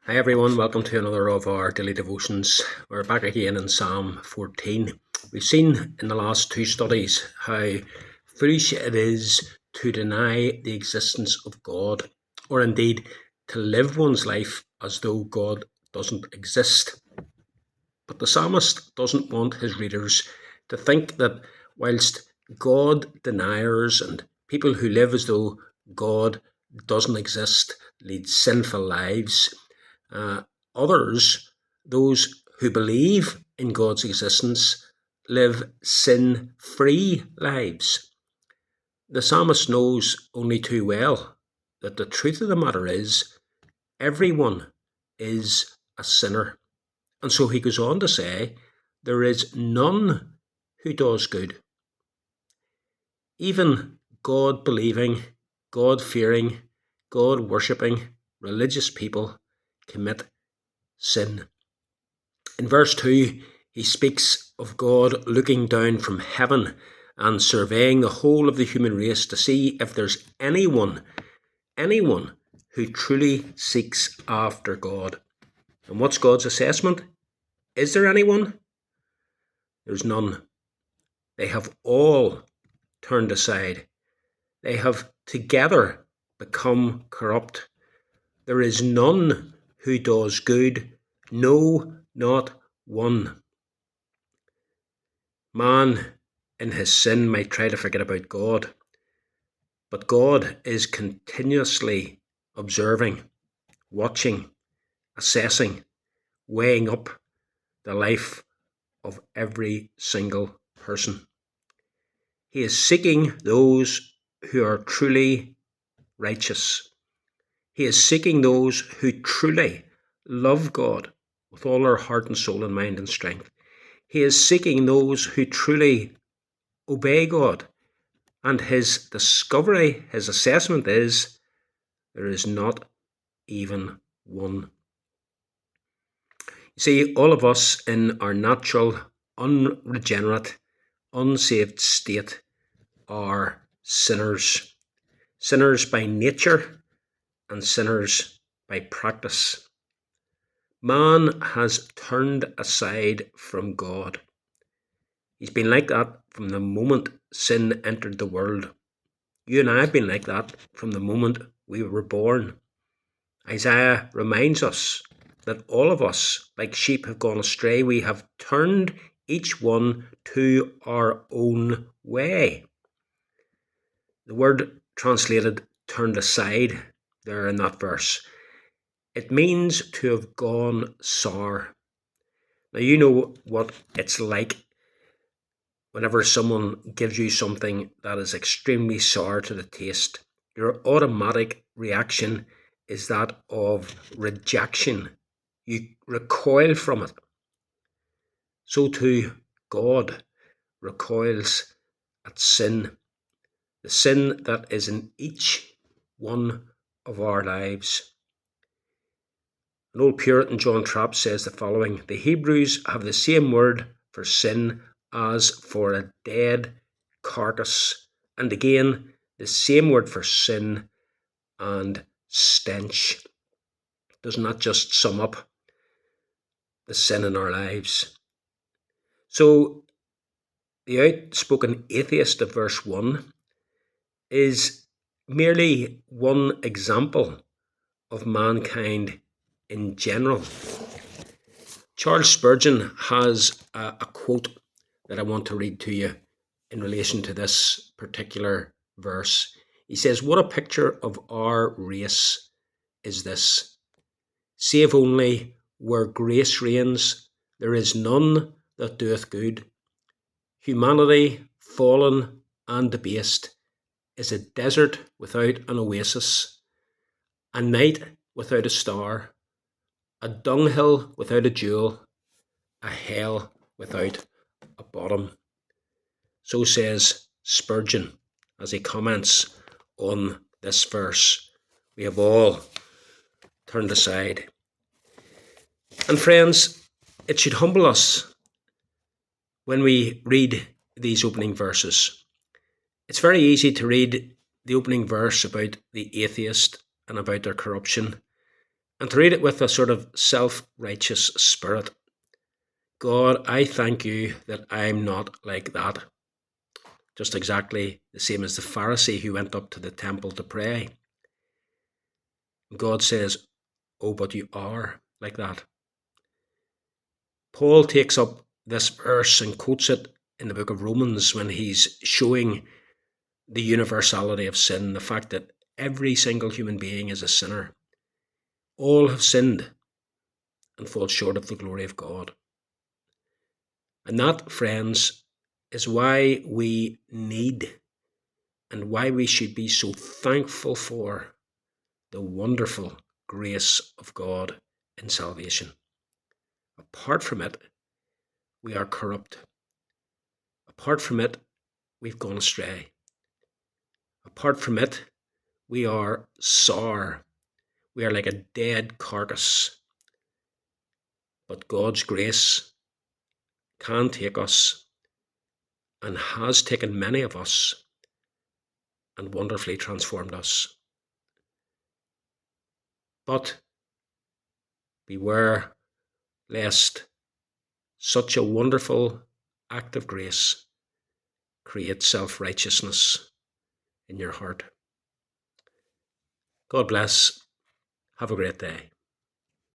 Hi everyone, welcome to another of our daily devotions. We're back again in Psalm 14. We've seen in the last two studies how foolish it is to deny the existence of God, or indeed to live one's life as though God doesn't exist. But the psalmist doesn't want his readers to think that whilst God deniers and people who live as though God doesn't exist lead sinful lives, uh, others, those who believe in God's existence, live sin-free lives. The psalmist knows only too well that the truth of the matter is everyone is a sinner. And so he goes on to say, there is none who does good. Even God-believing, God-fearing, God-worshipping religious people commit sin. In verse 2, he speaks of God looking down from heaven and surveying the whole of the human race to see if there's anyone who truly seeks after God. And what's God's assessment? Is there anyone? There's none. They have all turned aside. They have together become corrupt. There is none who does good, no, not one. Man in his sin might try to forget about God, but God is continuously observing, watching, assessing, weighing up the life of every single person. He is seeking those who are truly righteous. He is seeking those who truly love God with all their heart and soul and mind and strength. He is seeking those who truly obey God. And his discovery, his assessment is, there is not even one. You see, all of us in our natural, unregenerate, unsaved state are sinners. Sinners by nature and sinners by practice. Man has turned aside from God. He's been like that from the moment sin entered the world. You and I have been like that from the moment we were born. Isaiah reminds us that all of us, like sheep, have gone astray. We have turned each one to our own way. The word translated turned aside there in that verse, it means to have gone sour. Now, you know what it's like whenever someone gives you something that is extremely sour to the taste. Your automatic reaction is that of rejection. You recoil from it. So too, God recoils at sin, the sin that is in each one of our lives. An old Puritan, John Trapp, says the following: the Hebrews have the same word for sin as for a dead carcass, and again the same word for sin and stench. Doesn't that just sum up the sin in our lives? So the outspoken atheist of verse 1 is merely one example of mankind in general. Charles Spurgeon has a quote that I want to read to you in relation to this particular verse. He says, "What a picture of our race is this! Save only where grace reigns, there is none that doeth good. Humanity, fallen and debased, is a desert without an oasis, a night without a star, a dunghill without a jewel, a hell without a bottom." So says Spurgeon as he comments on this verse. We have all turned aside. And friends, it should humble us when we read these opening verses. It's very easy to read the opening verse about the atheist and about their corruption and to read it with a sort of self-righteous spirit. God, I thank you that I'm not like that. Just exactly the same as the Pharisee who went up to the temple to pray. God says, oh, but you are like that. Paul takes up this verse and quotes it in the book of Romans when he's showing the universality of sin, the fact that every single human being is a sinner. All have sinned and fall short of the glory of God. And that, friends, is why we need and why we should be so thankful for the wonderful grace of God in salvation. Apart from it, we are corrupt. Apart from it, we've gone astray. Apart from it, we are sour. We are like a dead carcass. But God's grace can take us and has taken many of us and wonderfully transformed us. But beware lest such a wonderful act of grace create self-righteousness in your heart. God bless. Have a great day.